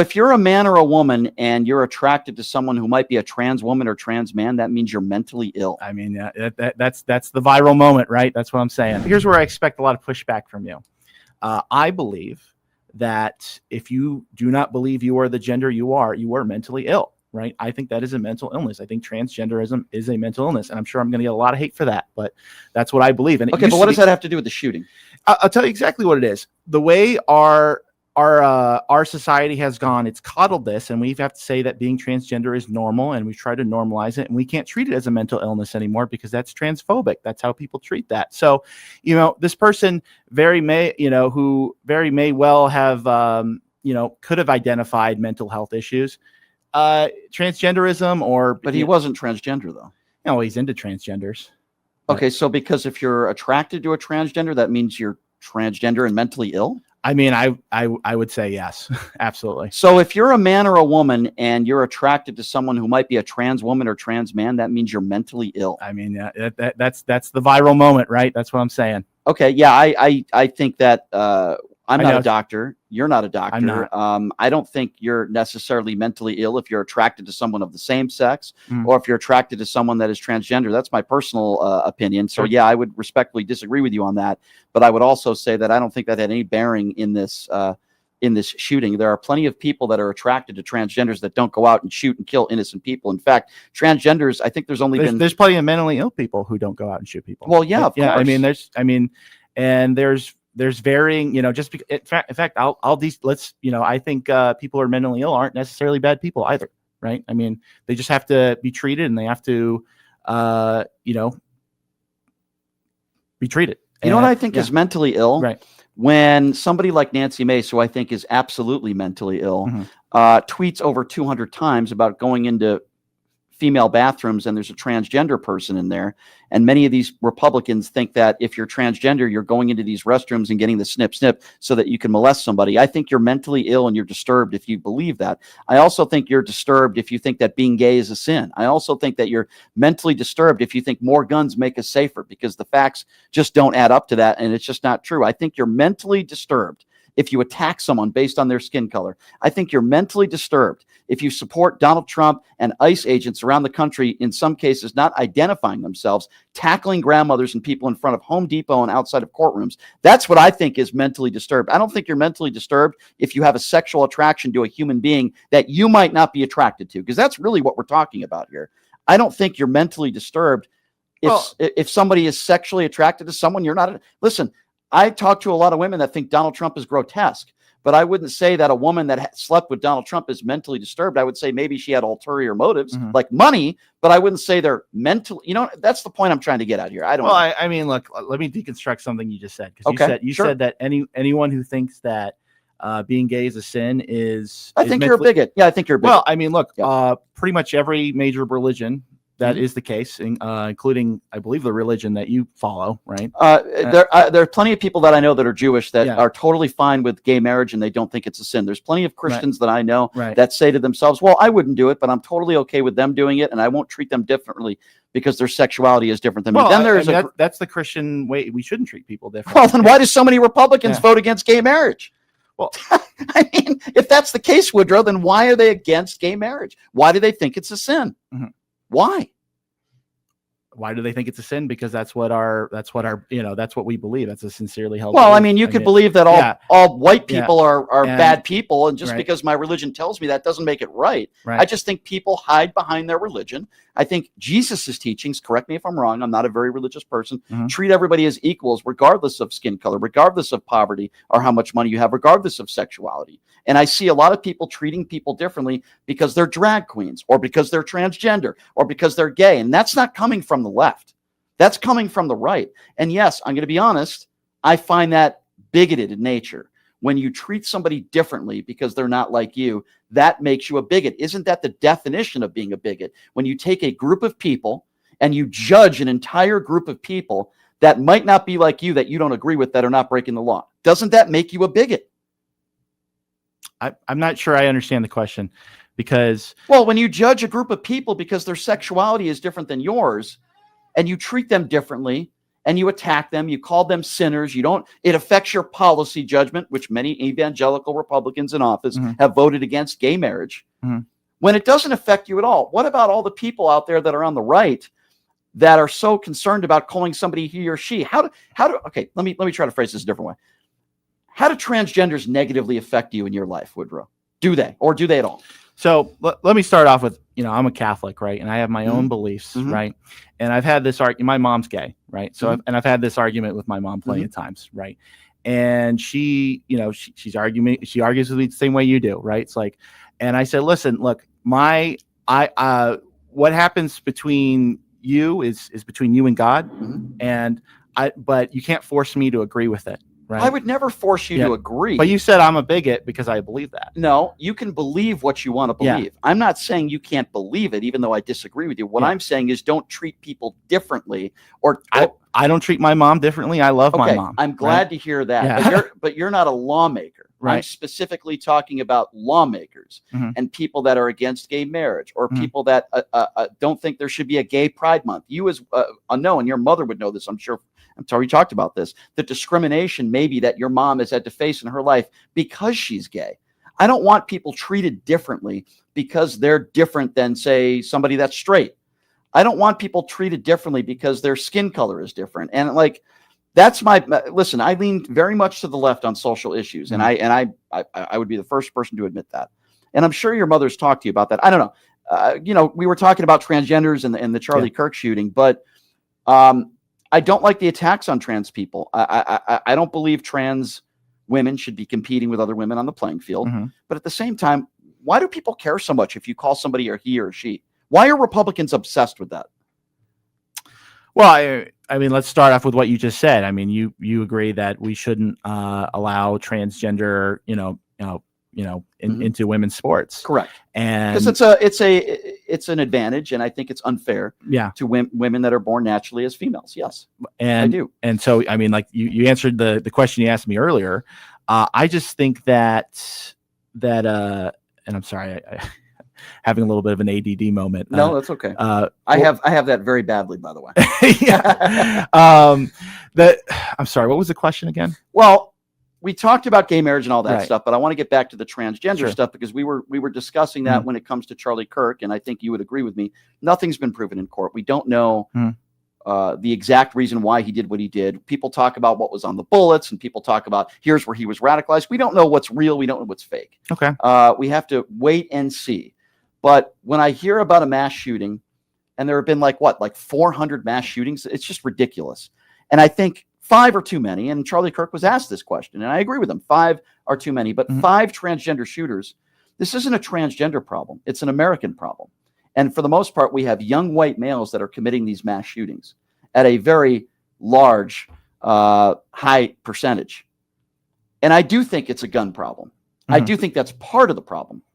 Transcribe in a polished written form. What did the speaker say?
If you're a man or a woman and you're attracted to someone who might be a trans woman or trans man, that means you're mentally ill. I mean, that's the viral moment, right? That's what I'm saying. Here's where I expect a lot of pushback from you. I believe that if you do not believe you are the gender you are mentally ill, right? I think that is a mental illness. I think transgenderism is a mental illness, and I'm sure I'm going to get a lot of hate for that, but that's what I believe. And okay, but what does that have to do with the shooting? I'll tell you exactly what it is. The way our society has gone, it's coddled this, and we have to say that being transgender is normal, and we try to normalize it, and we can't treat it as a mental illness anymore because that's transphobic. That's how people treat that. So, this person who very may well have, could have identified mental health issues, transgenderism, but he wasn't transgender though. No, he's into transgenders. Okay, so because if you're attracted to a transgender, that means you're transgender and mentally ill? I mean, I would say yes, absolutely. So if you're a man or a woman and you're attracted to someone who might be a trans woman or trans man, that means you're mentally ill. I mean, that's the viral moment, right? That's what I'm saying. Okay, yeah, I think that I'm not a doctor. You're not a doctor. I'm not. I don't think you're necessarily mentally ill if you're attracted to someone of the same sex or if you're attracted to someone that is transgender. That's my personal opinion. So, yeah, I would respectfully disagree with you on that. But I would also say that I don't think that had any bearing in this shooting. There are plenty of people that are attracted to transgenders that don't go out and shoot and kill innocent people. In fact, transgenders, I think there's plenty of mentally ill people who don't go out and shoot people. Well, yeah, of course. There's varying, just because, in fact, I think people who are mentally ill aren't necessarily bad people either, right? I mean, they just have to be treated, and they have to, be treated. You know what I think is mentally ill? Right. When somebody like Nancy Mace, who I think is absolutely mentally ill, tweets over 200 times about going into female bathrooms and there's a transgender person in there. And many of these Republicans think that if you're transgender, you're going into these restrooms and getting the snip so that you can molest somebody. I think you're mentally ill and you're disturbed if you believe that. I also think you're disturbed if you think that being gay is a sin. I also think that you're mentally disturbed if you think more guns make us safer, because the facts just don't add up to that, and it's just not true. I think you're mentally disturbed if you attack someone based on their skin color. I think you're mentally disturbed if you support Donald Trump and ICE agents around the country, in some cases not identifying themselves, tackling grandmothers and people in front of Home Depot and outside of courtrooms. That's what I think is mentally disturbed. I don't think you're mentally disturbed if you have a sexual attraction to a human being that you might not be attracted to, because that's really what we're talking about here. I don't think you're mentally disturbed if somebody is sexually attracted to someone you're not. Listen, I talk to a lot of women that think Donald Trump is grotesque, but I wouldn't say that a woman that slept with Donald Trump is mentally disturbed. I would say maybe she had ulterior motives, like money, but I wouldn't say they're mentally, that's the point I'm trying to get at here. I don't know. I mean, look, let me deconstruct something you just said. Because you said that anyone who thinks that being gay is a sin is... I think you're a bigot. Yeah, I think you're a bigot. Well, I mean, look, pretty much every major religion, that is the case, including, I believe, the religion that you follow, right? There are plenty of people that I know that are Jewish that are totally fine with gay marriage and they don't think it's a sin. There's plenty of Christians that I know that say to themselves, well, I wouldn't do it, but I'm totally okay with them doing it, and I won't treat them differently because their sexuality is different than me. Then that's the Christian way. We shouldn't treat people differently. Well, then why do so many Republicans vote against gay marriage? Well, I mean, if that's the case, Woodrow, then why are they against gay marriage? Why do they think it's a sin? Why? Why do they think it's a sin? Because that's what that's what we believe. That's a sincerely held. Well, belief. I mean, you could believe that all white people are bad people, and just because my religion tells me that doesn't make it right. I just think people hide behind their religion. I think Jesus's teachings, correct me if I'm wrong, I'm not a very religious person, treat everybody as equals, regardless of skin color, regardless of poverty or how much money you have, regardless of sexuality. And I see a lot of people treating people differently because they're drag queens or because they're transgender or because they're gay. And that's not coming from the left. That's coming from the right. And yes, I'm going to be honest, I find that bigoted in nature. When you treat somebody differently because they're not like you, that makes you a bigot. Isn't that the definition of being a bigot? When you take a group of people and you judge an entire group of people that might not be like you, that you don't agree with, that are not breaking the law. Doesn't that make you a bigot? I'm not sure I understand the question, because... Well, when you judge a group of people because their sexuality is different than yours and you treat them differently, and you attack them. You call them sinners. It affects your policy judgment, which many evangelical Republicans in office have voted against gay marriage. When it doesn't affect you at all, what about all the people out there that are on the right that are so concerned about calling somebody he or she? Okay, let me try to phrase this a different way. How do transgenders negatively affect you in your life, Woodrow? Do they, or do they at all? So let me start off with, I'm a Catholic, right? And I have my own beliefs, right? And I've had this argument, my mom's gay, right? So, I've had this argument with my mom plenty of times, right? And she argues with me the same way you do, right? It's like, and I said, listen, look, what happens between you is between you and God. But you can't force me to agree with it. Right. I would never force you to agree. But you said I'm a bigot because I believe that. No, you can believe what you want to believe. Yeah. I'm not saying you can't believe it, even though I disagree with you. What I'm saying is don't treat people differently. I don't treat my mom differently. I love my mom. I'm glad to hear that. Yeah. But you're not a lawmaker. Right. I'm specifically talking about lawmakers and people that are against gay marriage, or people that don't think there should be a gay pride month. You as know, and your mother would know this, I'm sure. I'm sorry, we talked about this, the discrimination maybe that your mom has had to face in her life because she's gay. I don't want people treated differently because they're different than, say, somebody that's straight. I don't want people treated differently because their skin color is different. And that's listen, I lean very much to the left on social issues. And I would be the first person to admit that. And I'm sure your mother's talked to you about that. I don't know. We were talking about transgenders and the Charlie Kirk shooting, but I don't like the attacks on trans people. I don't believe trans women should be competing with other women on the playing field. But at the same time, why do people care so much if you call somebody or he or she? Why are Republicans obsessed with that? Well, I mean, let's start off with what you just said. I mean, you agree that we shouldn't allow transgender, into women's sports. Correct. And because it's an advantage, and I think it's unfair to women that are born naturally as females. Yes. And I do. And so, I mean, like you answered the question you asked me earlier. I just think that and I'm sorry, I having a little bit of an ADD moment. No, that's okay. I have that very badly, by the way. I'm sorry. What was the question again? Well, we talked about gay marriage and all that stuff, but I want to get back to the transgender stuff because we were discussing that when it comes to Charlie Kirk, and I think you would agree with me. Nothing's been proven in court. We don't know the exact reason why he did what he did. People talk about what was on the bullets, and people talk about here's where he was radicalized. We don't know what's real. We don't know what's fake. Okay. We have to wait and see. But when I hear about a mass shooting, and there have been like 400 mass shootings, it's just ridiculous. And I think 5 are too many. And Charlie Kirk was asked this question, and I agree with him. 5 are too many, but 5 transgender shooters. This isn't a transgender problem. It's an American problem. And for the most part, we have young white males that are committing these mass shootings at a very large, high percentage. And I do think it's a gun problem. I do think that's part of the problem.